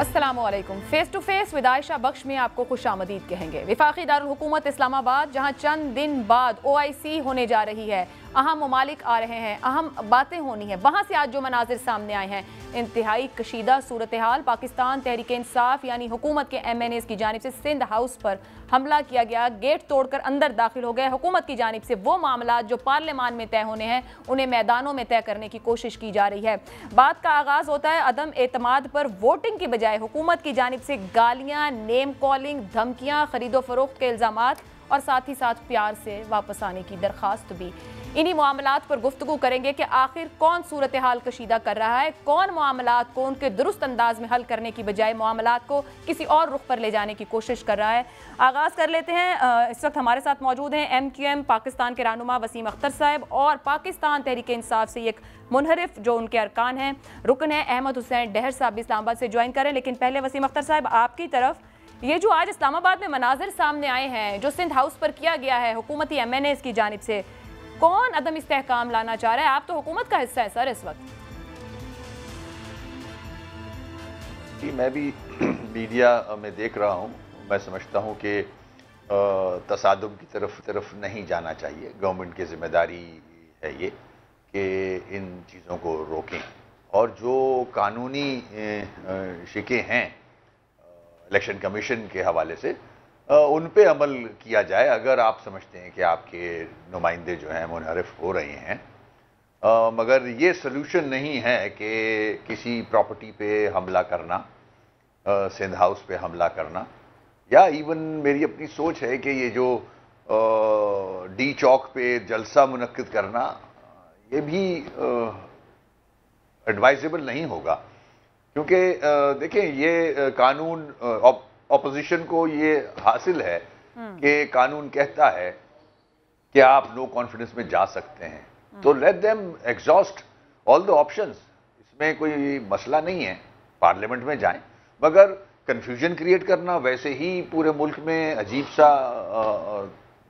अस्सलामुअलैकुम। Face to face with Ayesha Bakhsh में आपको खुशामदीद कहेंगे। वफाकी दारुल हुकूमत इस्लामाबाद, जहां चंद दिन बाद OIC होने जा रही है, अहम ममालिक आ रहे हैं, अहम बातें होनी है, वहां से आज जो मनाजिर सामने आए हैं, इंतहाई कशीदा सूरत हाल। पाकिस्तान तहरीक इंसाफ यानी हुकूमत के MNAs की जानिब से सिंध हाउस पर हमला किया गया, गेट तोड़कर अंदर दाखिल हो गए। हुकूमत की जानिब से वो मामला जो पार्लियामान में तय होने हैं, उन्हें मैदानों में तय करने की कोशिश की जा रही है। बात का आगाज होता है अदम एतमाद पर वोटिंग की बजाय हुकूमत की जानिब से गालियां, नेम कॉलिंग, धमकियां, खरीदो फरोख्त के इल्जामात और साथ ही साथ प्यार से वापस आने की दरखास्त भी। इन्हीं मामलात पर गुफ्तगू करेंगे कि आखिर कौन सूरत हाल कशीदा कर रहा है, कौन मामलात को उनके दुरुस्त अंदाज में हल करने की बजाय मामलात को किसी और रुख पर ले जाने की कोशिश कर रहा है। आगाज़ कर लेते हैं। इस वक्त हमारे साथ मौजूद हैं MQM पाकिस्तान के रहनुमा वसीम अख्तर साहब और पाकिस्तान तहरीक इंसाफ से एक मुनहरिफ जो उनके अरकान हैं, रुकन है अहमद हुसैन डहर साहब भी इस्लामाबाद से ज्वाइन करें। लेकिन पहले वसीम अख्तर साहब, आपकी तरफ ये जो आज इस्लामाबाद में मनाजिर सामने आए हैं, जो सिंध हाउस पर किया गया है हुकूमती MNAs की जानिब से, कौन अदम इस्तेहकाम लाना चाह रहा है? आप तो हुकूमत का हिस्सा है सर इस वक्त। मैं भी मीडिया में देख रहा हूँ, मैं समझता हूँ कि तसादुम की तरफ नहीं जाना चाहिए। गवर्नमेंट की जिम्मेदारी है ये कि इन चीज़ों को रोकें और जो कानूनी शिकें हैं इलेक्शन कमीशन के हवाले से उन पे अमल किया जाए। अगर आप समझते हैं कि आपके नुमाइंदे जो हैं मुनहरिफ हो रहे हैं, मगर ये सलूशन नहीं है कि किसी प्रॉपर्टी पे हमला करना, सिंध हाउस पे हमला करना, या इवन मेरी अपनी सोच है कि ये जो डी चौक पे जलसा मुनक्किद करना, ये भी एडवाइजेबल नहीं होगा। क्योंकि देखें, ये कानून ऑपोजिशन को ये हासिल है कि कानून कहता है कि आप नो कॉन्फिडेंस में जा सकते हैं, तो let them exhaust all the options. इसमें कोई मसला नहीं है, पार्लियामेंट में जाएं, मगर कंफ्यूजन क्रिएट करना वैसे ही पूरे मुल्क में अजीब सा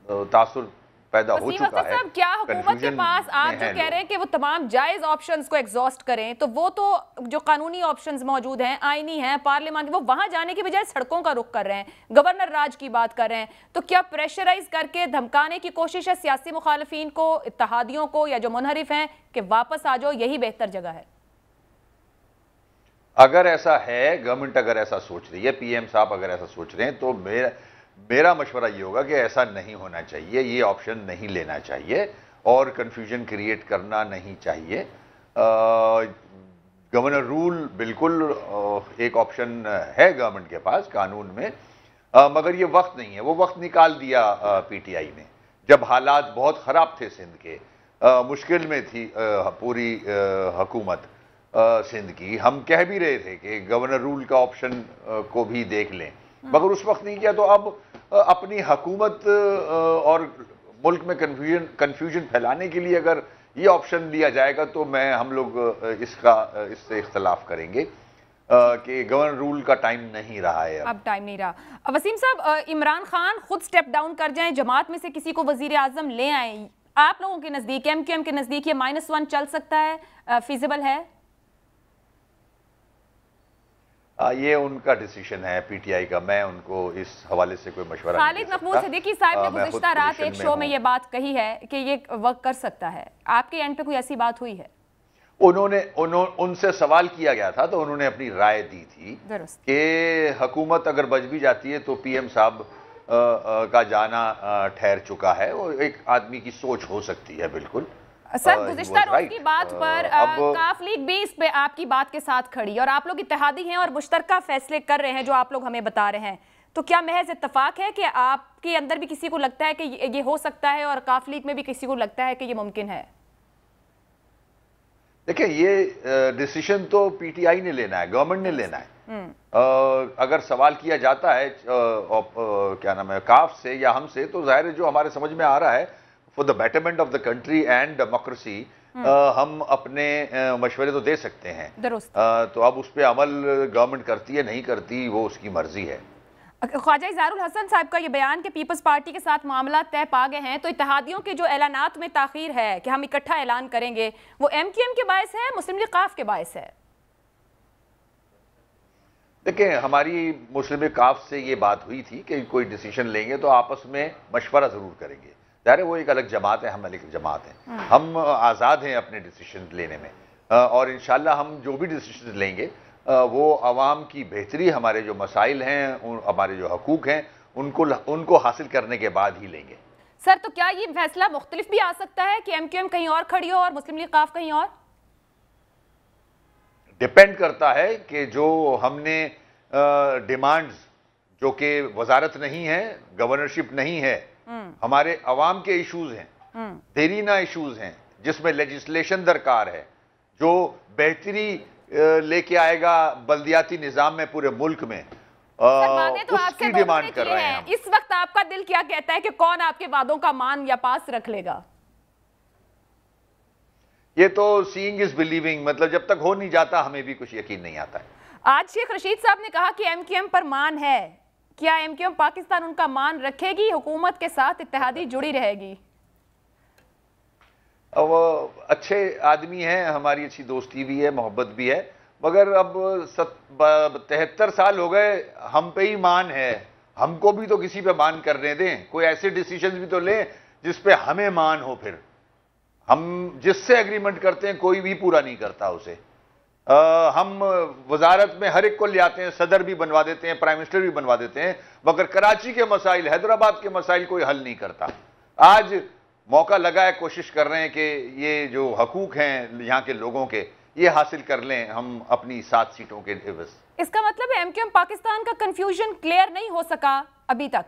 तासुर पैदा हो चुका है। क्या हुकूमत के पास आप जो कह रहे हैं कि वो तमाम जायज ऑप्शंस को एग्जॉस्ट करें, तो वो तो जो कानूनी ऑप्शंस मौजूद हैं, आईनी हैं, पार्लियामान, वो वहां जाने के बजाय सड़कों का रुख कर रहे हैं, गवर्नर राज की बात कर रहे हैं। तो क्या प्रेशराइज करके धमकाने की कोशिश है सियासी मुखालिफिन को, इत्तेहादियों को, या जो मुनहरिफ हैं कि वापस आ जाओ, यही बेहतर जगह है? अगर ऐसा है, गवर्नमेंट अगर ऐसा सोच रही है, PM साहब अगर ऐसा सोच रहे हैं, तो मेरा मशवरा ये होगा कि ऐसा नहीं होना चाहिए, ये ऑप्शन नहीं लेना चाहिए और कंफ्यूजन क्रिएट करना नहीं चाहिए। गवर्नर रूल बिल्कुल एक ऑप्शन है गवर्नमेंट के पास कानून में, मगर ये वक्त नहीं है। वो वक्त निकाल दिया PTI ने, जब हालात बहुत ख़राब थे सिंध के, मुश्किल में थी पूरी हुकूमत सिंध की। हम कह भी रहे थे कि गवर्नर रूल का ऑप्शन को भी देख लें, मगर उस वक्त नहीं किया। तो अब अपनी हुकूमत और मुल्क में कंफ्यूजन फैलाने के लिए अगर ये ऑप्शन लिया जाएगा, तो हम लोग इससे इख्तलाफ करेंगे कि गवर्नर रूल का टाइम नहीं रहा है। अब टाइम नहीं रहा। वसीम साहब, इमरान खान खुद स्टेप डाउन कर जाएं, जमात में से किसी को वजीर आजम ले आए, आप लोगों के नजदीक, MQM के नजदीक ये -1 चल सकता है, फिजिबल है? ये उनका डिसीजन है PTI का, मैं उनको इस हवाले से कोई मशवरा नहीं दे सकता। खालिद महमूद सिद्दीकी साहब ने गुज़िश्ता रात एक शो में ये बात कही है कि ये वर्क कर सकता है, आपके एंड पे कोई ऐसी बात हुई है? उनसे सवाल किया गया था, तो उन्होंने अपनी राय दी थी कि हुकूमत अगर बच भी जाती है तो PM साहब का जाना ठहर चुका है। वो एक आदमी की सोच हो सकती है बिल्कुल। सर, गुज़िश्ता रोज़ की बात पर काफ लीग भी इस पे आपकी बात के साथ खड़ी, और आप लोग इत्तेहादी हैं और मुश्तरका फैसले कर रहे हैं जो आप लोग हमें बता रहे हैं, तो क्या महज इत्तफाक है कि आपके अंदर भी किसी को लगता है कि ये हो सकता है और काफ लीग में भी किसी को लगता है कि ये मुमकिन है? देखिए, ये डिसीजन तो PTI ने लेना है, गवर्नमेंट ने लेना है। अगर सवाल किया जाता है क्या नाम है, काफ से या हमसे, तो जाहिर है जो हमारे समझ में आ रहा है for the betterment of the country and democracy, हम अपने मशवरे तो दे सकते हैं। तो अब उस पर अमल गवर्नमेंट करती है नहीं करती, वो उसकी मर्जी है। ख्वाजा इज़हारुल हसन साहब का ये बयान कि पीपल्स पार्टी के साथ मामला तय पा गए हैं, तो इत्तेहादियों के जो ऐलानात में ताखीर है कि हम इकट्ठा ऐलान करेंगे, वो MQM के बायस है, मुस्लिम लीग काफ के बायस है? देखिए, हमारी मुस्लिम काफ से ये बात हुई थी कि कोई डिसीजन लेंगे तो आपस में मशवरा जरूर करेंगे। ज़ाहिर है वो एक अलग जमात है, हम अलग जमात हैं, हम आज़ाद हैं अपने डिसीजन लेने में, और इंशाल्लाह हम जो भी डिसीजन लेंगे वो आवाम की बेहतरी, हमारे जो मसाइल हैं, हमारे जो हकूक़ हैं, उनको हासिल करने के बाद ही लेंगे। सर, तो क्या ये फैसला मुख्तलिफ भी आ सकता है कि MQM कहीं और खड़ी हो और मुस्लिम लीग काफ कहीं और? डिपेंड करता है कि जो हमने डिमांड्स, जो कि वजारत नहीं है, गवर्नरशिप नहीं है, हमारे अवाम के इश्यूज हैं, देरीना इश्यूज हैं, जिसमें लेजिस्लेशन दरकार है, जो बेहतरी लेके आएगा बल्दियाती निज़ाम में पूरे मुल्क में, तो उसकी डिमांड कर रहे हैं। इस वक्त आपका दिल क्या कहता है कि कौन आपके वादों का मान या पास रख लेगा? ये तो सीइंग इज बिलीविंग, मतलब जब तक हो नहीं जाता हमें भी कुछ यकीन नहीं आता है। आज शेख रशीद साहब ने कहा कि MQM पर मान है, क्या MQM पाकिस्तान उनका मान रखेगी, हुकूमत के साथ इत्तेहादी जुड़ी रहेगी? वो अच्छे आदमी हैं, हमारी अच्छी दोस्ती भी है, मोहब्बत भी है, मगर अब 73 साल हो गए, हम पे ही मान है, हमको भी तो किसी पे मान करने दें, कोई ऐसे डिसीजन भी तो लें जिस पे हमें मान हो। फिर हम जिससे एग्रीमेंट करते हैं कोई भी पूरा नहीं करता उसे। हम वजारत में हर एक को ले आते हैं, सदर भी बनवा देते हैं, प्राइम मिनिस्टर भी बनवा देते हैं, मगर कराची के मसाइल, हैदराबाद के मसाइल कोई हल नहीं करता। आज मौका लगा है, कोशिश कर रहे हैं कि ये जो हकूक हैं यहाँ के लोगों के, ये हासिल कर लें हम अपनी 7 सीटों के दिवस। इसका मतलब है MQM पाकिस्तान का कंफ्यूजन क्लियर नहीं हो सका अभी तक?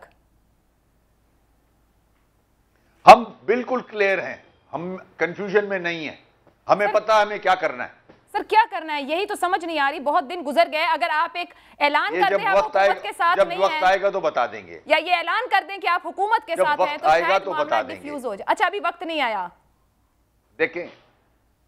हम बिल्कुल क्लियर हैं, हम कंफ्यूजन में नहीं है, हमें पता है हमें क्या करना है। सर, क्या करना है यही तो समझ नहीं आ रही। बहुत दिन गुजर गए, अगर आप एक ऐलान कर दें आप हुकूमत के साथ नहीं है, जब वक्त आएगा तो बता देंगे, या ये ऐलान कर दें कि आप हुकूमत के साथ हैं, तो शायद मामला डिफ्यूज हो जाए। अच्छा, अभी वक्त नहीं आया। देखें,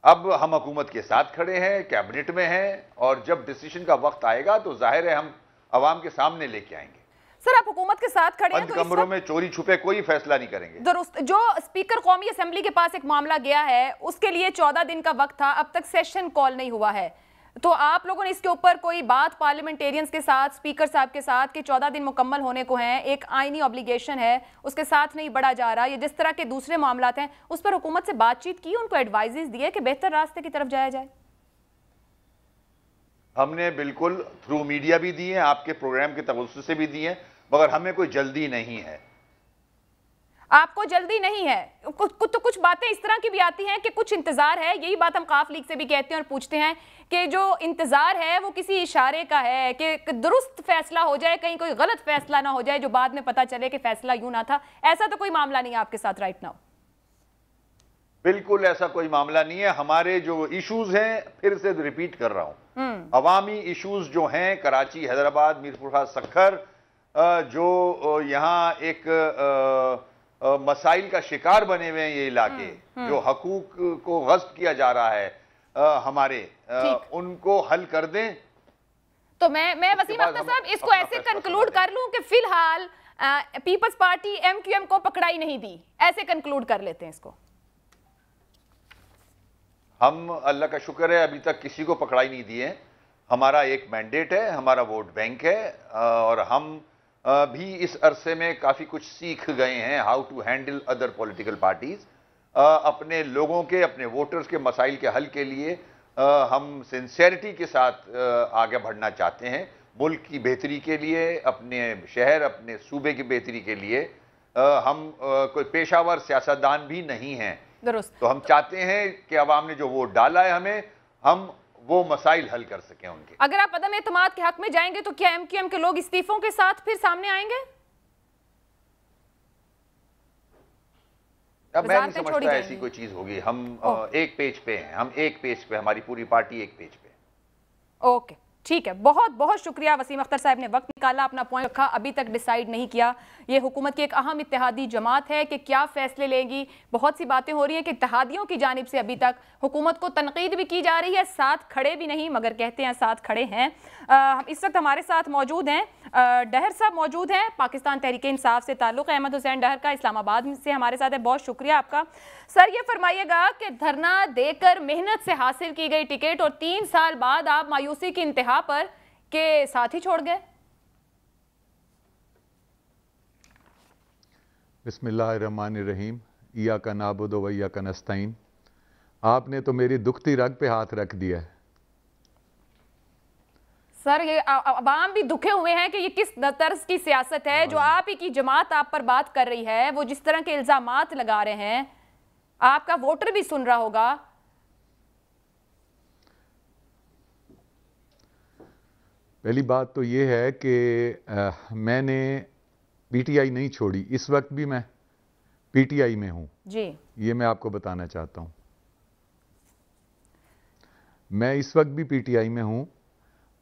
अब हम हुकूमत के साथ खड़े हैं, कैबिनेट में हैं, और जब डिसीजन का वक्त आएगा तो जाहिर है हम अवाम के सामने लेके आएंगे। सर, आप हुकूमत के साथ खड़े हैं, तो कमरों में चोरी छुपे कोई फैसला नहीं करेंगे। दुरुस्त। जो स्पीकर कौमी असेंबली के पास एक मामला गया है, उसके लिए 14 दिन का वक्त था, अब तक सेशन कॉल नहीं हुआ है, तो आप लोगों ने इसके ऊपर कोई बात पार्लियामेंटेरियंस के साथ, स्पीकर साहब के साथ, कि 14 दिन मुकम्मल होने को हैं, एक आईनी ऑब्लिगेशन है, उसके साथ नहीं बढ़ा जा रहा, ये जिस तरह के दूसरे मामलात हैं, उस पर हुकूमत से बातचीत की, उनको एडवाइजेस दिए कि बेहतर रास्ते की तरफ जाया जाए? हमने बिल्कुल थ्रू मीडिया भी दिए, आपके प्रोग्राम के तवज्जुह से भी दिए, मगर हमें कोई जल्दी नहीं है। आपको जल्दी नहीं है? कुछ बातें इस तरह की भी आती हैं कि कुछ इंतजार है, यही बात हम काफ लीग से भी कहते हैं और पूछते हैं कि जो इंतजार है वो किसी इशारे का है, कि दुरुस्त फैसला हो जाए, कहीं कोई गलत फैसला ना हो जाए जो बाद में पता चले कि फैसला यूं ना था। ऐसा तो कोई मामला नहीं है आपके साथ राइट नाउ? बिल्कुल ऐसा कोई मामला नहीं है। हमारे जो इश्यूज हैं, फिर से रिपीट कर रहा हूं, अवामी इश्यूज जो हैं, कराची, हैदराबाद, मीरपुर सखर, जो यहाँ एक मसाइल का शिकार बने हुए हैं ये इलाके, जो हकूक को गस्ब किया जा रहा है हमारे, उनको हल कर दें। तो मैं वसीम अख्तर साहब इसको ऐसे कंक्लूड कर लूं कि फिलहाल पीपल्स पार्टी MQM को पकड़ाई नहीं दी, ऐसे कंक्लूड कर लेते हैं इसको? हम अल्लाह का शुक्र है अभी तक किसी को पकड़ाई नहीं दी है। हमारा एक मैंडेट है, हमारा वोट बैंक है, और हम भी इस अरसे में काफ़ी कुछ सीख गए हैं, how to handle other political parties. अपने लोगों के, अपने वोटर्स के मसाइल के हल के लिए हम सिंसेरिटी के साथ आगे बढ़ना चाहते हैं, मुल्क की बेहतरी के लिए, अपने शहर, अपने सूबे की बेहतरी के लिए। हम कोई पेशावर सियासतदान भी नहीं हैं, तो हम चाहते हैं कि अवाम ने जो वोट डाला है हमें, हम वो मसाइल हल कर सकें उनके। अगर आप अदम एतमाद के हक में जाएंगे तो क्या MQM के लोग इस्तीफों के साथ फिर सामने आएंगे? अब मैं नहीं समझता ऐसी कोई चीज होगी। हम एक पेज पे हैं, हम एक पेज पे, हमारी पूरी पार्टी एक पेज पे। ओके, ठीक है, बहुत बहुत शुक्रिया। वसीम अख्तर साहब ने वक्त निकाला, अपना पॉइंट रखा। अभी तक डिसाइड नहीं किया, ये हुकूमत की एक अहम इत्तेहादी जमात है कि क्या फैसले लेगी। बहुत सी बातें हो रही हैं कि इत्तेहादियों की जानिब से अभी तक हुकूमत को तनकीद भी की जा रही है, साथ खड़े भी नहीं, मगर कहते हैं साथ खड़े हैं। इस वक्त हमारे साथ मौजूद हैं डहर साहब, मौजूद हैं, पाकिस्तान तहरीक इंसाफ से ताल्लुक़ है, अहमद हुसैन डहर का, इस्लामाबाद से हमारे साथ है। बहुत शुक्रिया आपका। सर, ये फरमाइएगा कि धरना देकर मेहनत से हासिल की गई टिकट और 3 साल बाद आप मायूसी की इंतहा पर के साथ ही छोड़ गए? बिस्मिल्लाहिर्रहमानिर्रहीम, इय्याका नअबुदु व इय्याका नस्तईन। आपने तो मेरी दुखती रग पे हाथ रख दिया है। सर, ये अवाम भी दुखे हुए हैं कि ये किस तर्ज की सियासत है जो आप ही की जमात आप पर बात कर रही है, वो जिस तरह के इल्जामात लगा रहे हैं, आपका वोटर भी सुन रहा होगा। पहली बात तो ये है कि मैंने पीटीआई नहीं छोड़ी, इस वक्त भी मैं पीटीआई में हूं जी। ये मैं आपको बताना चाहता हूं। मैं इस वक्त भी पीटीआई में हूं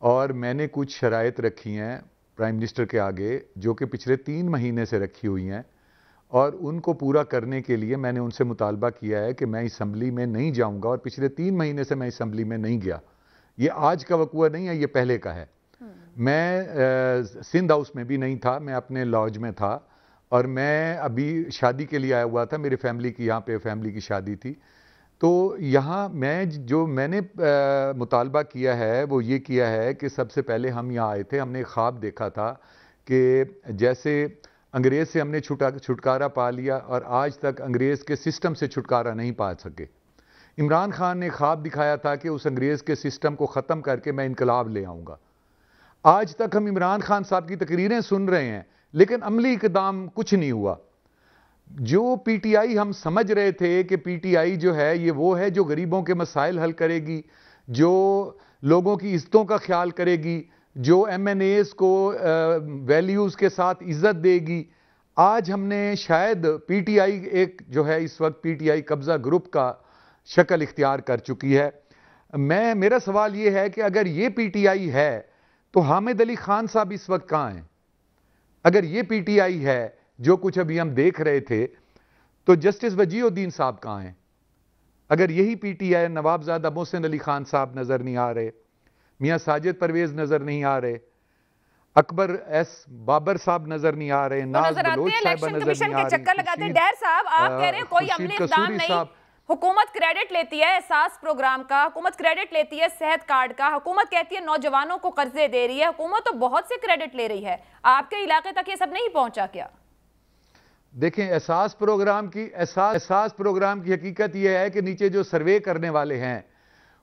और मैंने कुछ शराइत रखी हैं प्राइम मिनिस्टर के आगे जो कि पिछले 3 महीने से रखी हुई हैं, और उनको पूरा करने के लिए मैंने उनसे मुतालबा किया है कि मैं असम्बली में नहीं जाऊंगा, और पिछले 3 महीने से मैं असम्बली में नहीं गया। ये आज का वकूआ नहीं है, ये पहले का है। मैं सिंध हाउस में भी नहीं था, मैं अपने लॉज में था, और मैं अभी शादी के लिए आया हुआ था, मेरी फैमिली की यहाँ पे फैमिली की शादी थी। तो यहाँ मैंने मुतालबा किया है वो ये किया है कि सबसे पहले हम यहाँ आए थे, हमने ख्वाब देखा था कि जैसे अंग्रेज़ से हमने छुटकारा पा लिया और आज तक अंग्रेज़ के सिस्टम से छुटकारा नहीं पा सके। इमरान खान ने ख्वाब दिखाया था कि उस अंग्रेज़ के सिस्टम को ख़त्म करके मैं इनकलाब ले आऊँगा। आज तक हम इमरान खान साहब की तकरीरें सुन रहे हैं, लेकिन अमली इक़दाम कुछ नहीं हुआ। जो पीटीआई हम समझ रहे थे कि पीटीआई जो है ये वो है जो गरीबों के मसाइल हल करेगी, जो लोगों की इज्जतों का ख्याल करेगी, जो एमएनएस को वैल्यूज़ के साथ इज्जत देगी। आज हमने शायद पीटीआई एक जो है इस वक्त पीटीआई कब्ज़ा ग्रुप का शक्ल इख्तियार कर चुकी है। मेरा सवाल ये है कि अगर ये पीटीआई है तो हामिद अली खान साहब इस वक्त कहाँ हैं? अगर ये पीटीआई है जो कुछ अभी हम देख रहे थे, तो जस्टिस वजीउद्दीन साहब कहाँ हैं? अगर यही पीटीआई, नवाबजादा मोहसिन अली खान साहब नजर नहीं आ रहे, मियां साजिद परवेज नजर नहीं आ रहे, अकबर एस बाबर साहब नजर नहीं आ रहे, नाज बलोच साहब नजर नहीं आ रही। चक्कर लगाते हैं। डैर साहब, आप कह रहे हैं कोई अमली इक़दाम नहीं, हुकूमत क्रेडिट लेती है एहसास प्रोग्राम का, हुकूमत क्रेडिट लेती है सेहत कार्ड का, हुकूमत कहती है नौजवानों को कर्जे दे रही है, हुकूमत तो बहुत से क्रेडिट ले रही है। आपके इलाके तक ये सब नहीं पहुंचा क्या? देखें, एहसास प्रोग्राम की हकीकत यह है कि नीचे जो सर्वे करने वाले हैं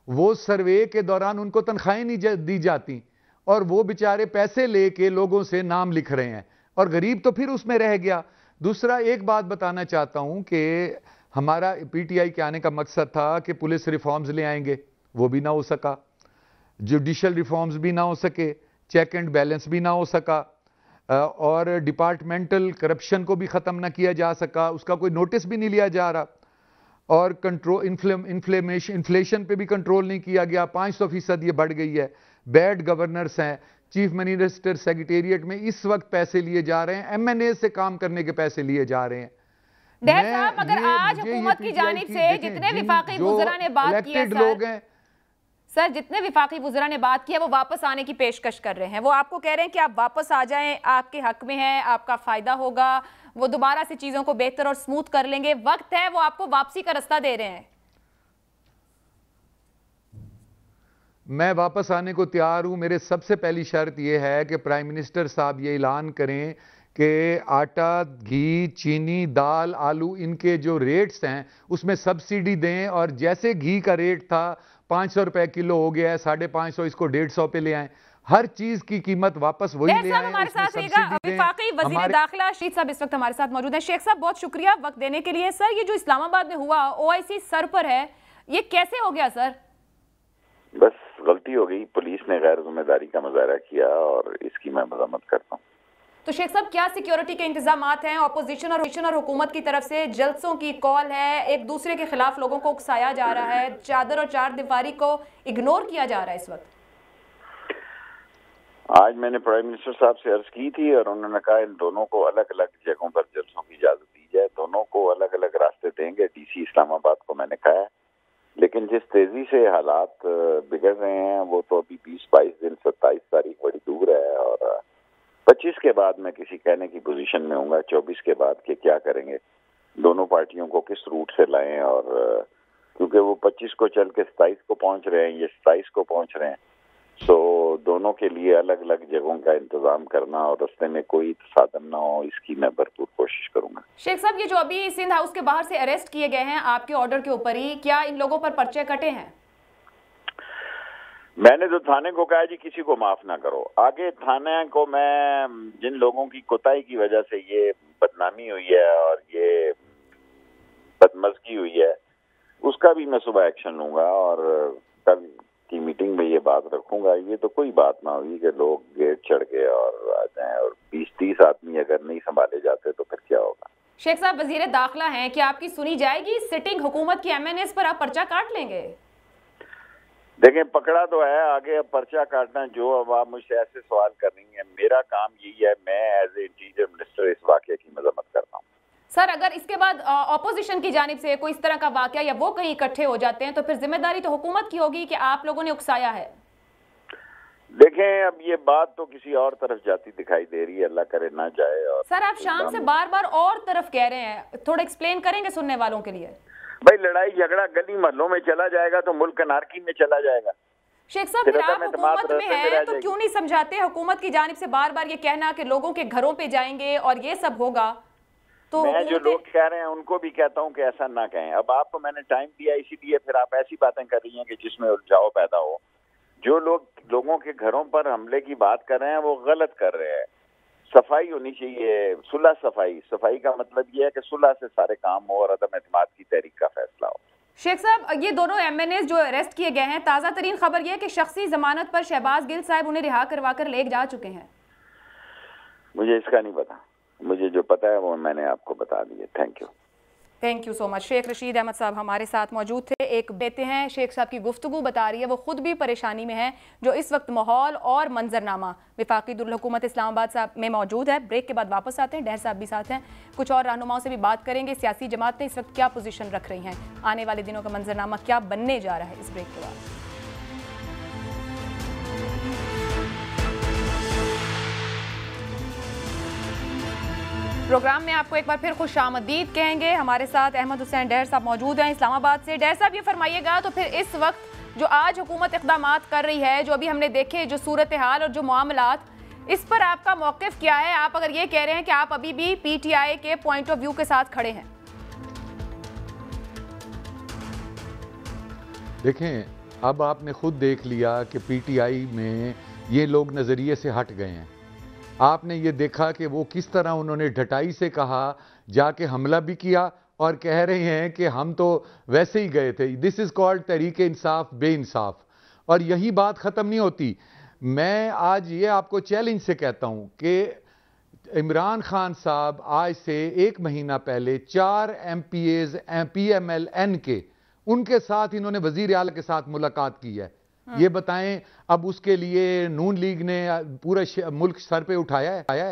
वो सर्वे के दौरान उनको तनख्वाहें नहीं दी जाती, और वो बेचारे पैसे लेके लोगों से नाम लिख रहे हैं, और गरीब तो फिर उसमें रह गया। दूसरा, एक बात बताना चाहता हूं कि हमारा पीटीआई के आने का मकसद था कि पुलिस रिफॉर्म्स ले आएंगे, वो भी ना हो सका, जुडिशल रिफॉर्म्स भी ना हो सके, चेक एंड बैलेंस भी ना हो सका, और डिपार्टमेंटल करप्शन को भी ख़त्म ना किया जा सका, उसका कोई नोटिस भी नहीं लिया जा रहा, और कंट्रोल इन्फ्लेशन पे भी कंट्रोल नहीं किया गया। 500% ये बढ़ गई है। बैड गवर्नर्स हैं, चीफ मिनिस्टर सेक्रेटेरिएट में इस वक्त पैसे लिए जा रहे हैं, एमएनए से काम करने के पैसे लिए जा रहे हैं। डैर साहब, मगर आज हुकूमत की जानिब से जितने विफाकी वुज़रा ने बात की है सर, जितने विफाकी वुज़रा ने बात की है वो वापस आने की पेशकश कर रहे हैं। वो आपको कह रहे हैं कि आप वापस आ जाएं, आपके हक में है, आपका फायदा होगा, वो दोबारा से चीजों को बेहतर और स्मूथ कर लेंगे, वक्त है, वो आपको वापसी का रास्ता दे रहे हैं। मैं वापस आने को तैयार हूं। मेरे सबसे पहली शर्त यह है कि प्राइम मिनिस्टर साहब ये ऐलान करें कि आटा, घी, चीनी, दाल, आलू, इनके जो रेट्स हैं उसमें सब्सिडी दें, और जैसे घी का रेट था 500 रुपए किलो हो गया है, 550, इसको 150 पे ले आए। हर चीज की कीमत वापस वही ले आए। हमारे साथ वफाकी वज़ीर दाखिला शीत साहब इस वक्त हमारे साथ मौजूद हैं। शेख साहब, बहुत शुक्रिया वक्त देने के लिए। सर, ये जो इस्लामाबाद में हुआ, ओआईसी सर पर है, ये कैसे हो गया सर? बस गलती हो गई, पुलिस ने गैर जिम्मेदारी का मुजाहरा किया और इसकी मैं मज़म्मत करता हूँ। तो शेख साहब, क्या सिक्योरिटी के इंतजामात हैं? ऑपोजिशन और हुकूमत की तरफ से जलसों की कॉल है, एक दूसरे के खिलाफ लोगों को उकसाया जा रहा है, चादर और चार दीवारी को इग्नोर किया जा रहा है इस वक्त। आज मैंने प्राइम मिनिस्टर साहब से अर्ज की थी और उन्होंने कहा इन दोनों को अलग अलग जगहों पर जलसों की इजाजत दी जाए, दोनों को अलग अलग रास्ते देंगे। डीसी इस्लामाबाद को मैंने कहा है, लेकिन जिस तेजी से हालात बिगड़ रहे हैं वो तो अभी 20-22 दिन, 27 तारीख बड़ी दूर है, और 25 के बाद मैं किसी कहने की पोजीशन में हूँगा, 24 के बाद के क्या करेंगे, दोनों पार्टियों को किस रूट से लाएं, और क्योंकि वो 25 को चल के 27 को पहुंच रहे हैं, ये 27 को पहुंच रहे हैं, सो दोनों के लिए अलग अलग जगहों का इंतजाम करना और रास्ते में कोई तसादम ना हो, इसकी मैं भरपूर कोशिश करूंगा। शेख साहब, ये जो अभी सिंध हाउस के बाहर से अरेस्ट किए गए हैं आपके ऑर्डर के ऊपर ही, क्या इन लोगों पर पर्चे कटे हैं? मैंने तो थाने को कहा जी किसी को माफ ना करो। आगे थाने को मैं जिन लोगों की कोताही की वजह से ये बदनामी हुई है और ये बदमज़गी हुई है, उसका भी मैं सुबह एक्शन लूंगा और कल की मीटिंग में ये बात रखूंगा। ये तो कोई बात ना हुई कि लोग गेट चढ़ के और आ जाएं और 20-30 आदमी अगर नहीं संभाले जाते तो फिर क्या होगा। शेख साहब, वजीर दाखिला हैं, क्या आपकी सुनी जाएगी? सिटिंग हुकूमत की MNAs पर आप पर्चा काट लेंगे? देखें, पकड़ा तो है, आगे अब पर्चा काटना जो। अब आप मुझसे ऐसे सवाल कर रही हैं, मेरा काम यही है, मैं एज ए इंटीरियर मिनिस्टर इस वाकये की मजम्मत करता हूँ। सर, अगर इसके बाद ऑपोजिशन की जानिब से कोई इस तरह का वाकया या वो कहीं इकट्ठे हो जाते हैं तो फिर जिम्मेदारी तो हुकूमत की होगी कि आप लोगों ने उकसाया है। देखें, अब ये बात तो किसी और तरफ जाती दिखाई दे रही है, अल्लाह करे ना जाए। और सर, आप शाम से बार बार और तरफ कह रहे हैं, थोड़ा एक्सप्लेन करेंगे सुनने वालों के लिए? भाई, लड़ाई झगड़ा गली मोहल्लों में चला जाएगा तो मुल्क अनारकी में चला जाएगा। शेख साहब, फिर आप हुकूमत में हैं तो क्यों नहीं समझाते? हुकूमत की जानिब से बार बार ये कहना कि लोगों के घरों पे जाएंगे और ये सब होगा, तो मैं जो लोग कह रहे हैं उनको भी कहता हूं कि ऐसा ना कहें। अब आपको मैंने टाइम दिया, इसीलिए फिर आप ऐसी बातें कर रही हैं कि जिसमें उलझाव पैदा हो। जो लोग लोगों के घरों पर हमले की बात कर रहे हैं वो गलत कर रहे हैं। सफाई होनी चाहिए, सुलह सफाई। सफाई का मतलब ये है कि सुलह से सारे काम हो और अदम एतमाद की तहरीक का फैसला हो। शेख साहब, ये दोनों MNAs जो अरेस्ट किए गए हैं, ताज़ा तरीन खबर यह है कि शख्सी जमानत पर शहबाज गिल साहब उन्हें रिहा करवा कर ले जा चुके हैं। मुझे इसका नहीं पता, मुझे जो पता है वो मैंने आपको बता दिया। Thank you so much. Sheikh Rasheed Ahmed साहब हमारे साथ मौजूद थे। एक देते हैं, शेख साहब की गुफ्तगू बता रही है वो खुद भी परेशानी में है, जो इस वक्त माहौल और मंजरनामा। वफाकी दुरुल हुकूमत इस्लामाबाद साहब में मौजूद है। ब्रेक के बाद वापस आते हैं, डहर साहब भी साथ हैं, कुछ और रहनुमाओं से भी बात करेंगे। सियासी जमातें इस वक्त क्या पोजीशन रख रही हैं, आने वाले दिनों का मंजरनामा क्या बनने जा रहा है, इस ब्रेक के बाद। प्रोग्राम में आपको एक बार फिर खुशामदीद कहेंगे। हमारे साथ अहमद हुसैन डहर साहब मौजूद हैं इस्लामाबाद से। डहर साहब, ये फरमाइएगा तो फिर इस वक्त जो आज हुकूमत इक़दामात कर रही है, जो अभी हमने देखे, जो सूरत हाल और जो मामलात, इस पर आपका मौक़िफ़ क्या है? आप अगर ये कह रहे हैं कि आप अभी भी PTI के पॉइंट ऑफ व्यू के साथ खड़े हैं। देखें, अब आपने खुद देख लिया कि PTI में ये लोग नज़रिए से हट गए हैं। आपने ये देखा कि वो किस तरह उन्होंने ढटाई से कहा, जाके हमला भी किया और कह रहे हैं कि हम तो वैसे ही गए थे। This is called Tehreek Insaf बेइंसाफ। और यही बात ख़त्म नहीं होती। मैं आज ये आपको चैलेंज से कहता हूँ कि इमरान खान साहब आज से 1 महीना पहले 4 MPAs PMLN के, उनके साथ इन्होंने वज़ीर आला के साथ मुलाकात की है। ये बताएं, अब उसके लिए नून लीग ने पूरा मुल्क सर पे उठाया है।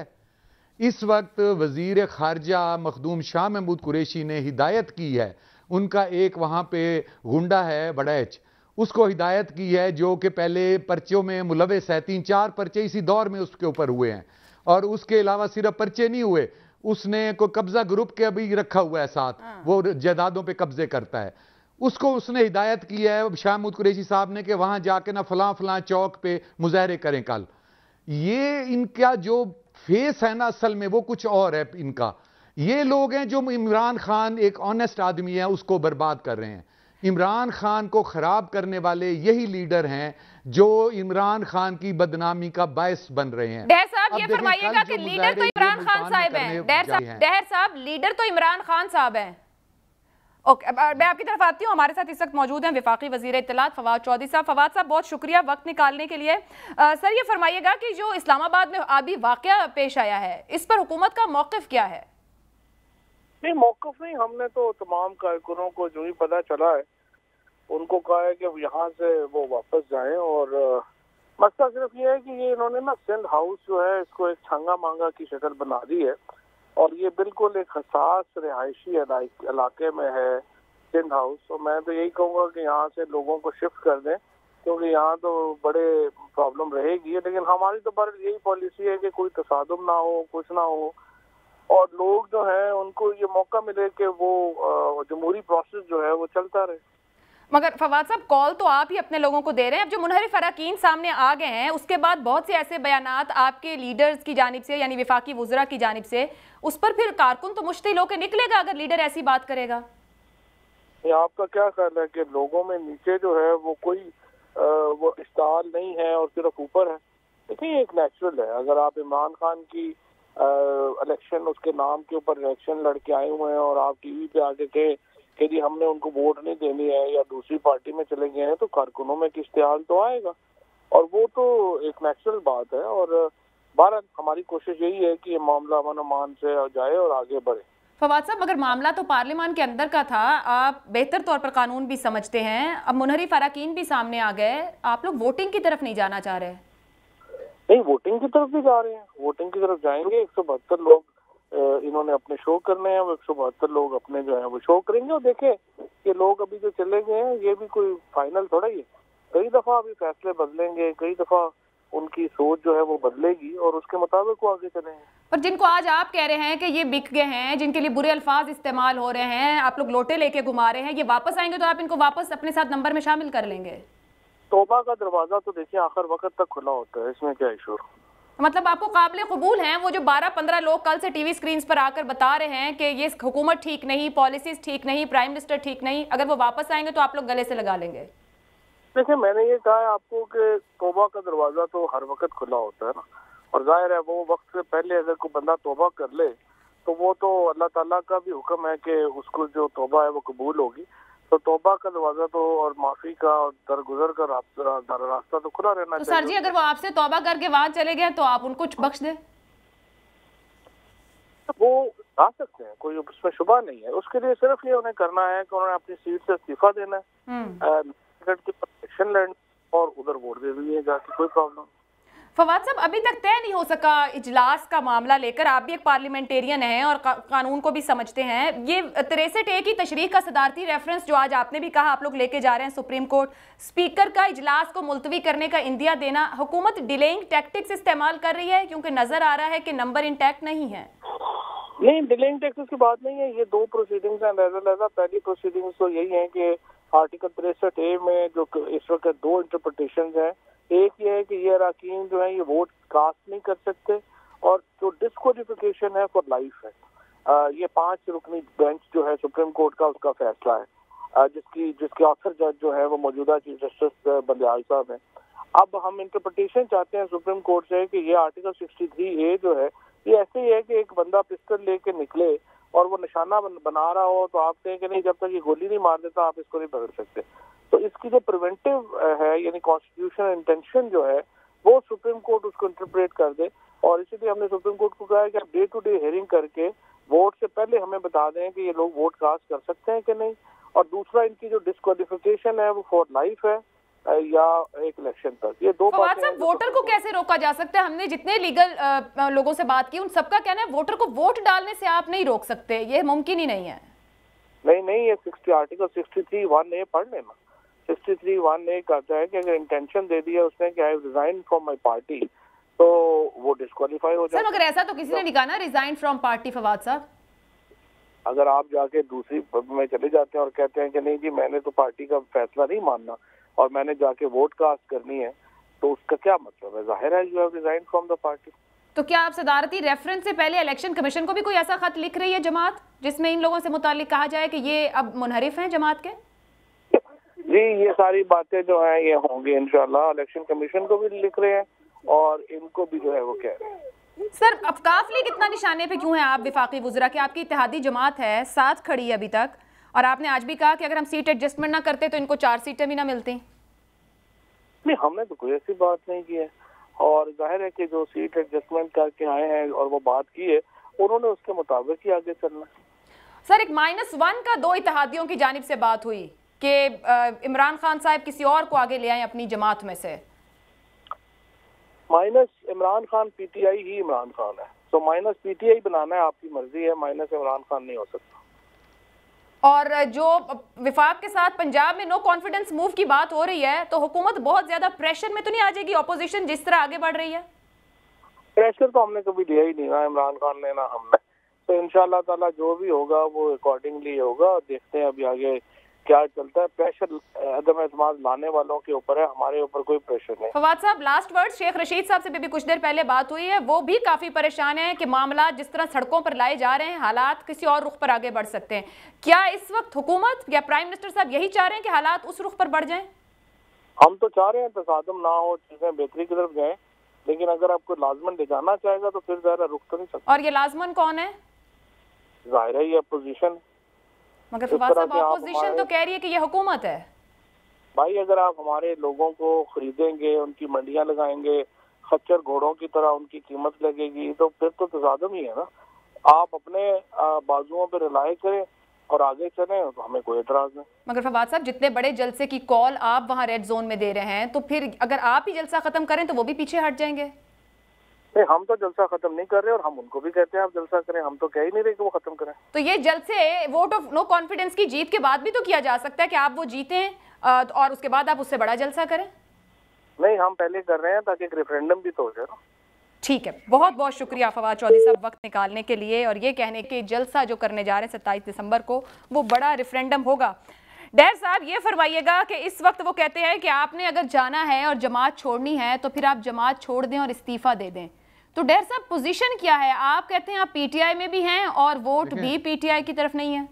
इस वक्त वजीर खारजा मखदूम शाह महमूद कुरैशी ने हिदायत की है, उनका एक वहाँ पे गुंडा है बड़ैच, उसको हिदायत की है, जो कि पहले पर्चों में मुलविस है। 3-4 पर्चे इसी दौर में उसके ऊपर हुए हैं। और उसके अलावा सिर्फ पर्चे नहीं हुए, उसने कोई कब्जा ग्रुप के अभी रखा हुआ है साथ, वो जायदादों पे कब्जे करता है। उसको उसने हिदायत की है शाह महमूद कुरैशी साहब ने कि वहां जाके ना फलां चौक पे मुजाहरे करें कल। ये इनका जो फेस है ना, असल में वो कुछ और है इनका। ये लोग हैं जो इमरान खान एक ऑनेस्ट आदमी है उसको बर्बाद कर रहे हैं। इमरान खान को खराब करने वाले यही लीडर हैं जो इमरान खान की बदनामी का बायस बन रहे हैं। डहर साहब, ये फरमाइएगा कि लीडर तो इमरान खान साहब हैं। डहर साहब, लीडर तो इमरान खान साहब हैं। ओके, मैं आपकी तरफ आती हूँ। हमारे साथ इस वक्त मौजूद हैं वफाकी वज़ीर इत्तलात फवाद चौधरी साहब। फवाद साहब, बहुत शुक्रिया वक्त निकालने के लिए। सर, ये फरमाइएगा कि जो इस्लामाबाद में अभी वाकया पेश आया है, इस पर हुकूमत का मौक़िफ़ क्या है? नहीं, मौक़िफ़ नहीं, हमने तो तमाम कारकुनों को जो ही पता चला है उनको कहा है कि यहाँ से वो वापस जाएं। और मसला सिर्फ ये है कि ये इन्होंने ना सिंध हाउस जो है इसको एक छंगा मांगा की शक्ल बना दी है और ये बिल्कुल एक हसास रिहायशी इलाके में है सिंध हाउस। तो मैं तो यही कहूँगा कि यहाँ से लोगों को शिफ्ट कर दें, क्योंकि यहाँ तो बड़े प्रॉब्लम रहेगी। लेकिन हमारी तो बस यही पॉलिसी है कि कोई तसादुम ना हो, कुछ ना हो, और लोग जो हैं उनको ये मौका मिले कि वो जमहूरी प्रोसेस जो है वो चलता रहे। मगर फवाद साहब, कॉल तो आप ही अपने लोगों को दे रहे हैं। अब जो मुनहरिफ अरकान सामने आ गए हैं, उसके बाद बहुत से ऐसे बयानात आपके लीडर्स की जानिब से, यानी विफाकी वुज़रा की जानिब से, उस पर फिर कारकुन तो मुश्तिल होकर निकलेगा अगर लीडर ऐसी बात करेगा। आपका क्या ख्याल है कि लोगों में नीचे जो है वो कोई वो इस्ताल नहीं है और सिर्फ ऊपर है? देखिए, एक नेचुरल है। अगर आप इमरान खान की इलेक्शन, उसके नाम के ऊपर इलेक्शन लड़के आए हुए हैं और आप टीवी पे आके कहे कि जी हमने उनको वोट नहीं देनी है या दूसरी पार्टी में चले गए हैं, तो कारकुनों में इश्तिहाल तो आएगा, और वो तो एक नेचुरल बात है। और बहरहाल हमारी कोशिश यही है कि ये मामला अमन अमान से जाए और आगे बढ़े। फवाद साहब, मगर मामला तो पार्लियामान के अंदर का था, आप बेहतर तौर पर कानून भी समझते हैं। अब मुनहरिफ अरकान भी सामने आ गए, आप लोग वोटिंग की तरफ नहीं जाना चाह रहे? नहीं, वोटिंग की तरफ भी जा रहे हैं, वोटिंग की तरफ जाएंगे। 172 लोग इन्होंने अपने शो करने हैं, वो 172 लोग अपने जो है वो शो करेंगे। और देखें ये लोग अभी जो चले गए हैं, ये भी कोई फाइनल थोड़ा ही है। कई दफा अभी फैसले बदलेंगे, कई दफा उनकी सोच जो है वो बदलेगी और उसके मुताबिक वो आगे चलेंगे। पर जिनको आज आप कह रहे हैं कि ये बिक गए हैं, जिनके लिए बुरे अल्फाज इस्तेमाल हो रहे हैं, आप लोग लोटे लेके घुमा रहे हैं, ये वापस आएंगे तो आप इनको वापस अपने साथ नंबर में शामिल कर लेंगे? तौबा का दरवाजा तो देखिए आखिर वक्त तक खुला होता है, इसमें क्या इशू? मतलब आपको काबिल कबूल हैं वो जो 12-15 लोग कल से टीवी स्क्रीन पर आकर बता रहे हैं कि ये हुकूमत ठीक नहीं, पॉलिसीज ठीक नहीं, प्राइम मिनिस्टर ठीक नहीं, अगर वो वापस आएंगे तो आप लोग गले से लगा लेंगे? देखिए, मैंने ये कहा है आपको कि तौबा का दरवाजा तो हर वक्त खुला होता है ना, और जाहिर है वो वक्त से पहले अगर कोई बंदा तौबा कर ले तो वो तो अल्लाह ताला का भी हुक्म है कि उसको जो तौबा है वो कबूल होगी। तो तौबा का दरवाजा तो और माफी का और दरगुजर का रास्ता तो खुला रहना चाहिए। सर जी, अगर वो आपसे तौबा करके वहां चले गए तो आप उनको बख्श दें? वो आ सकते हैं, कोई उसमें शुबा नहीं है। उसके लिए सिर्फ ये उन्हें करना है कि उन्होंने अपनी सीट से इस्तीफा देना है, इलेक्शन लड़ना और उधर वोट दे दिए जाके, कोई प्रॉब्लम। फवाद साहब, अभी तक तय नहीं हो सका इजलास का मामला लेकर। आप भी एक पार्लियामेंटेरियन हैं और कानून को भी समझते हैं। ये 63A की तशरीह का सदारती रेफरेंस जो आज आपने भी कहा आप लोग लेके जा रहे हैं सुप्रीम कोर्ट, स्पीकर का इजलास को मुलतवी करने का इंदिया देना, हुकूमत डिलेइंग टैक्टिक्स इस्तेमाल कर रही है क्योंकि नजर आ रहा है कि नंबर इंटैक्ट नहीं है? नहीं, डिलेइंग टैक्टिक्स की बात नहीं है, ये दो प्रोसीडिंग्स हैं लहजा। पहली प्रोसीडिंग्स तो यही है कि आर्टिकल 63A में जो इस वक्त दो इंटरप्रिटेशन हैं। एक ये है कि ये अरकान जो है ये वोट कास्ट नहीं कर सकते, और जो डिस्क्वालिफिकेशन है फॉर लाइफ है। ये 5 रुकनी बेंच जो है सुप्रीम कोर्ट का, उसका फैसला है, जिसके ऑथर जज जो है वो मौजूदा चीफ जस्टिस बंदयाल साहब हैं। अब हम इंटरप्रिटेशन चाहते हैं सुप्रीम कोर्ट से कि ये आर्टिकल 63A जो है ये ऐसे ही है कि एक बंदा पिस्टल लेके निकले और वो निशाना बना रहा हो तो आप कहें कि नहीं, जब तक ये गोली नहीं मार देता आप इसको नहीं पकड़ सकते। तो इसकी जो प्रिवेंटिव है यानी कॉन्स्टिट्यूशनल इंटेंशन जो है वो सुप्रीम कोर्ट उसको इंटरप्रेट कर दे, और इसीलिए हमने सुप्रीम कोर्ट को कहा है कि आप डे टू डे हियरिंग करके वोट से पहले हमें बता दें कि ये लोग वोट कास्ट कर सकते हैं कि नहीं। और दूसरा, इनकी जो डिस्क्वालिफिकेशन है वो फॉर लाइफ है या एक इलेक्शन तक, ये दो बातें हैं। वोटर को कैसे रोका जा सकता है? हमने जितने लीगल लोगों से बात की उन सबका कहना है वोटर को वोट डालने से आप नहीं रोक सकते, ये मुमकिन ही नहीं है। नहीं, ये आर्टिकल 63(1)(a) पढ़ लेना। 63(1)(a) कहता है कि अगर इंटेंशन दे दिया उसने कि I resign from my party तो वो डिस्क्वालीफाई हो जाए। सर, मगर ऐसा तो किसी ने नहीं कहा ना रिजाइन फ्रॉम पार्टी। फवाद साहब, अगर आप जाके दूसरी में चले जाते हैं और कहते हैं कि नहीं जी मैंने तो पार्टी का फैसला नहीं मानना और मैंने जाके वोट कास्ट करनी है, तो उसका क्या मतलब है? जाहिर है you have resign from the party. तो क्या आप सदारती रेफरेंस से पहले इलेक्शन कमीशन को भी कोई ऐसा खत लिख रही है जमात जिसमें इन लोगों से मुतालिक कहा जाए कि ये अब मुनहरिफ हैं जमात के? जी, ये सारी बातें जो हैं ये होंगी इंशाल्लाह। इलेक्शन कमीशन को भी लिख रहे हैं और इनको भी जो है वो कह रहे हैं। सर, अफकाफ लीग इतना निशाने पे क्यों है आप विफाकी वुज़रा के? आपकी इत्तेहादी जमात है, साथ खड़ी है अभी तक, और आपने आज भी कहा कि अगर हम सीट एडजस्टमेंट ना करते तो इनको 4 सीटें भी ना मिलती। नहीं, हमने तो कोई ऐसी बात नहीं की है, और जाहिर है कि जो सीट एडजस्टमेंट करके आए हैं और वो बात की है उन्होंने उसके मुताबिक ही आगे चलना। सर, एक -1 का 2 इत्तेहादियों की जानिब से बात हुई कि इमरान खान साहब किसी और को आगे ले आए अपनी जमात में से। माइनस इमरान खान पीटीआई ही इमरान खान है, तो माइनस पीटीआई बनाना है आपकी मर्जी है, माइनस इमरान खान नहीं हो सकता। और जो विफाक के साथ पंजाब में नो कॉन्फिडेंस मूव की बात हो रही है, तो हुकूमत बहुत ज्यादा प्रेशर में तो नहीं आ जाएगी ऑपोजिशन जिस तरह आगे बढ़ रही है? प्रेशर तो हमने कभी दिया ही नहीं, ना इमरान खान ने ना हमने। तो इंशाल्लाह ताला जो भी होगा वो अकॉर्डिंगली होगा। देखते हैं अभी आगे क्या चलता है। प्रेशर अदम एतमाद लाने वालों के ऊपर है, हमारे ऊपर कोई प्रेशर नहीं। फवाद साहब, लास्ट वर्ड, शेख रशीद साहब से भी कुछ देर पहले बात हुई है, वो भी काफी परेशान है कि मामला जिस तरह सड़कों पर लाए जा रहे हैं, हालात किसी और रुख पर आगे बढ़ सकते हैं। क्या इस वक्त हुकूमत या प्राइम मिनिस्टर साहब यही चाह रहे हैं कि हालात उस रुख पर बढ़ जाएं? हम तो चाह रहे हैं तसादम ना हो, चीजें बेहतरी की तरफ जाएं, लेकिन अगर आपको लाजमन ले जाना चाहेगा तो फिर ज़रा रुक तो नहीं सकता। और ये लाजमन कौन है? जाहिर है ये अपोजिशन। मगर फवाद साहब, अपोजिशन तो कह रही है कि ये हुकूमत है। भाई अगर आप हमारे लोगों को खरीदेंगे, उनकी मंडियां लगाएंगे, खच्चर घोड़ों की तरह उनकी कीमत लगेगी, तो फिर तो तसादम ही है ना। आप अपने बाजुओं पर रिलाय करें और आगे चलें तो हमें कोई एतराज नहीं। मगर फवाद साहब, जितने बड़े जलसे की कॉल आप वहाँ रेड जोन में दे रहे हैं, तो फिर अगर आप ही जलसा खत्म करें तो वो भी पीछे हट जाएंगे। नहीं, हम तो जलसा खत्म नहीं कर रहे और हम उनको भी कहते हैं आप जलसा करें, हम तो कह ही नहीं रहे कि वो खत्म करें। तो ये जलसे वोट ऑफ नो कॉन्फिडेंस की जीत के बाद भी तो किया जा सकता है कि आप वो जीतें और उसके बाद आप उससे बड़ा जलसा करें। नहीं, हम पहले कर रहे हैं ताकि एक रेफरेंडम भी तो हो जाए ना। ठीक है, बहुत बहुत शुक्रिया फवाद चौधरी साहब वक्त निकालने के लिए और ये कहने के जलसा जो करने जा रहे हैं 27 दिसंबर को वो बड़ा रेफरेंडम होगा। डैर साहब, ये फरमाइएगा कि इस वक्त वो कहते हैं कि आपने अगर जाना है और जमात छोड़नी है तो फिर आप जमात छोड़ दें और इस्तीफा दे दें। तो डैर साहब, पोजीशन क्या है? आप कहते हैं आप पीटीआई में भी हैं और वोट भी पीटीआई की तरफ नहीं है।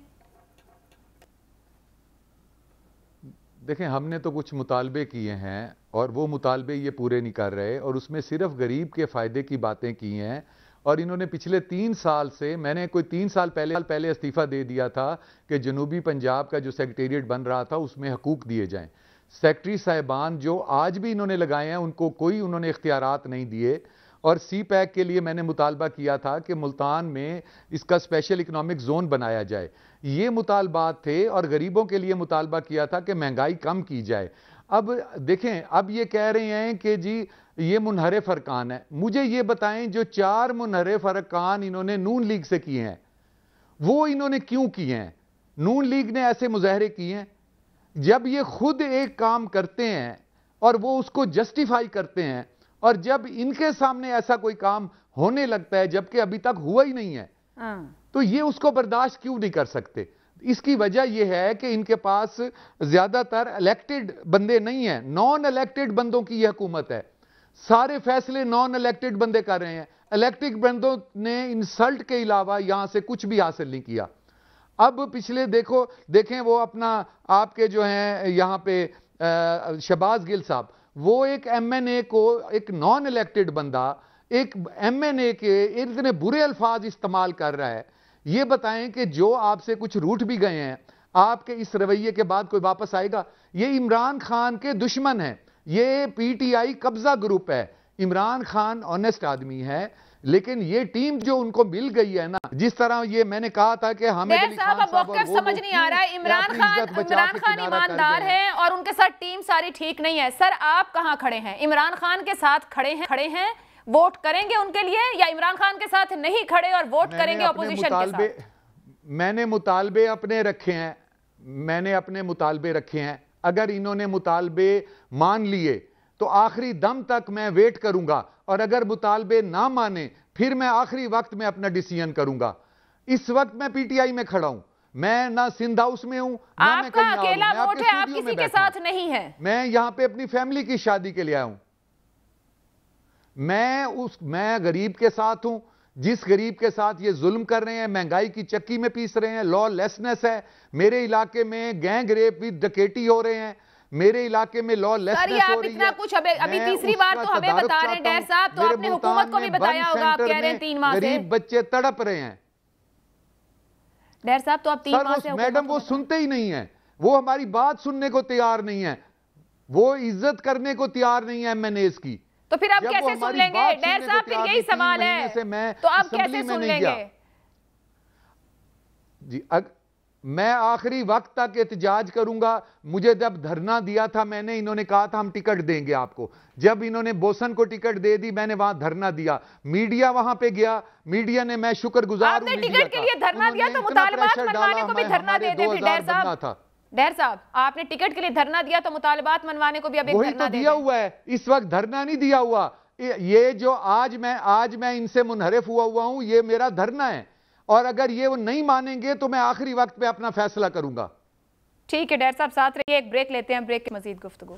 देखें, हमने तो कुछ मुतालबे किए हैं और वो मुतालबे ये पूरे नहीं कर रहे और उसमें सिर्फ गरीब के फ़ायदे की बातें की हैं। और इन्होंने पिछले 3 साल से, मैंने कोई 3 साल पहले इस्तीफ़ा दे दिया था कि जनूबी पंजाब का जो सेक्रेटेरिएट बन रहा था उसमें हकूक़ दिए जाएं। सेक्रेटरी साहिबान जो आज भी इन्होंने लगाए हैं उनको कोई उन्होंने इख्तियारात नहीं दिए। और सी पैक के लिए मैंने मुतालबा किया था कि मुल्तान में इसका स्पेशल इकनॉमिक जोन बनाया जाए, ये मुतालबात थे। और गरीबों के लिए मुतालबा किया था कि महंगाई कम की जाए। अब देखें, अब ये कह रहे हैं कि जी ये मुनहरिफ अरकान है। मुझे ये बताएं, जो 4 मुनहरिफ अरकान इन्होंने नून लीग से किए हैं वो इन्होंने क्यों किए हैं? नून लीग ने ऐसे मुजाहरे किए हैं। जब ये खुद एक काम करते हैं और वो उसको जस्टिफाई करते हैं और जब इनके सामने ऐसा कोई काम होने लगता है जबकि अभी तक हुआ ही नहीं है, तो ये उसको बर्दाश्त क्यों नहीं कर सकते? इसकी वजह यह है कि इनके पास ज्यादातर इलेक्टेड बंदे नहीं हैं, नॉन इलेक्टेड बंदों की यह हुकूमत है। सारे फैसले नॉन इलेक्टेड बंदे कर रहे हैं। इलेक्टेड बंदों ने इंसल्ट के अलावा यहां से कुछ भी हासिल नहीं किया। अब पिछले देखें वो अपना आपके जो हैं यहां पे शहबाज गिल साहब, वो एक एमएनए को, एक नॉन इलेक्टेड बंदा एक एमएनए के इतने बुरे अल्फाज इस्तेमाल कर रहा है। ये बताएं कि जो आपसे कुछ रूठ भी गए हैं, आपके इस रवैये के बाद कोई वापस आएगा? ये इमरान खान के दुश्मन है, ये पीटीआई कब्जा ग्रुप है। इमरान खान ऑनेस्ट आदमी है, लेकिन ये टीम जो उनको मिल गई है ना, जिस तरह ये मैंने कहा था कि हमें समझ नहीं आ रहा है। इमरान खान ईमानदार है और उनके साथ टीम सारी ठीक नहीं है। सर, आप कहां खड़े हैं? इमरान खान के साथ खड़े हैं, वोट करेंगे उनके लिए, या इमरान खान के साथ नहीं खड़े और वोट करेंगे अपोजिशन के साथ? मैंने मुतालबे अपने रखे हैं। अगर इन्होंने मुतालबे मान लिए तो आखिरी दम तक मैं वेट करूंगा, और अगर मुतालबे ना माने फिर मैं आखिरी वक्त में अपना डिसीजन करूंगा। इस वक्त मैं पीटीआई में खड़ा हूं, मैं ना सिंध हाउस में हूं, ना मैं कहीं अकेला वोट है, आप किसी के साथ नहीं है। मैं यहां पे अपनी फैमिली की शादी के लिए आया हूं। मैं गरीब के साथ हूं, जिस गरीब के साथ ये जुल्म कर रहे हैं, महंगाई की चक्की में पीस रहे हैं, लॉलेसनेस है। मेरे इलाके में गैंग रेप भी, डकैती हो रहे हैं, मेरे इलाके में लॉलेसनेस हो रही है। कुछ अभी तीसरी बार तो हमें बता रहे हैं डैर साहब, तो आपने हुकूमत को भी बताया होगा, आप कह रहे हैं 3 माह से गरीब बच्चे तड़प रहे हैं। डैर साहब, तो आप 3 माह से मैडम वो सुनते ही नहीं है, वो हमारी बात सुनने को तैयार नहीं है, वो इज्जत करने को तैयार नहीं है एमएनएस की। तो फिर आप कैसे सुन लेंगे? डैर साहब, फिर यही सवाल है, तो आप कैसे सुन लेंगे? जी, मैं आखिरी वक्त तक एहतजाज करूंगा। मुझे जब धरना दिया था मैंने, इन्होंने कहा था हम टिकट देंगे आपको। जब इन्होंने बोसन को टिकट दे दी, मैंने वहां धरना दिया, मीडिया वहां पे गया, मीडिया ने, मैं शुक्रगुजार हूं, आपने टिकट के लिए धरना दिया तो मुतालबात मनवाने को भी धरना दे दे। डैर साहब, आपने टिकट के लिए धरना दिया तो मुतालबात मनवाने को भी अब एक धरना दिया हुआ है। इस वक्त धरना नहीं दिया हुआ, ये जो आज मैं इनसे मुनहरिफ हुआ हूं, ये मेरा धरना है। और अगर ये वो नहीं मानेंगे तो मैं आखिरी वक्त पे अपना फैसला करूंगा। ठीक है डैर साहब, साथ रहिए, एक ब्रेक लेते हैं, ब्रेक के मजीद गुफ्तगू।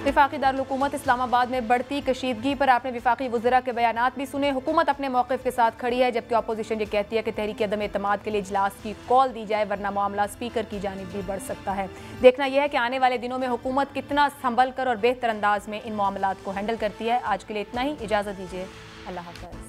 विफाकी दारुल हुकूमत इस्लामाबाद में बढ़ती कशीदगी पर आपने विफाकी वज़रा के बयानात भी सुने। हुकूमत अपने मौक़िफ़ के साथ खड़ी है, जबकि अपोजिशन ये कहती है कि तहरीक अदम एतमाद के लिए इजलास की कॉल दी जाए, वरना मामला स्पीकर की जानिब भी बढ़ सकता है। देखना यह है कि आने वाले दिनों में हुकूमत कितना संभल कर और बेहतर अंदाज में इन मामलात को हैंडल करती है। आज के लिए इतना ही, इजाज़त दीजिए, अल्लाह हाफ़िज़।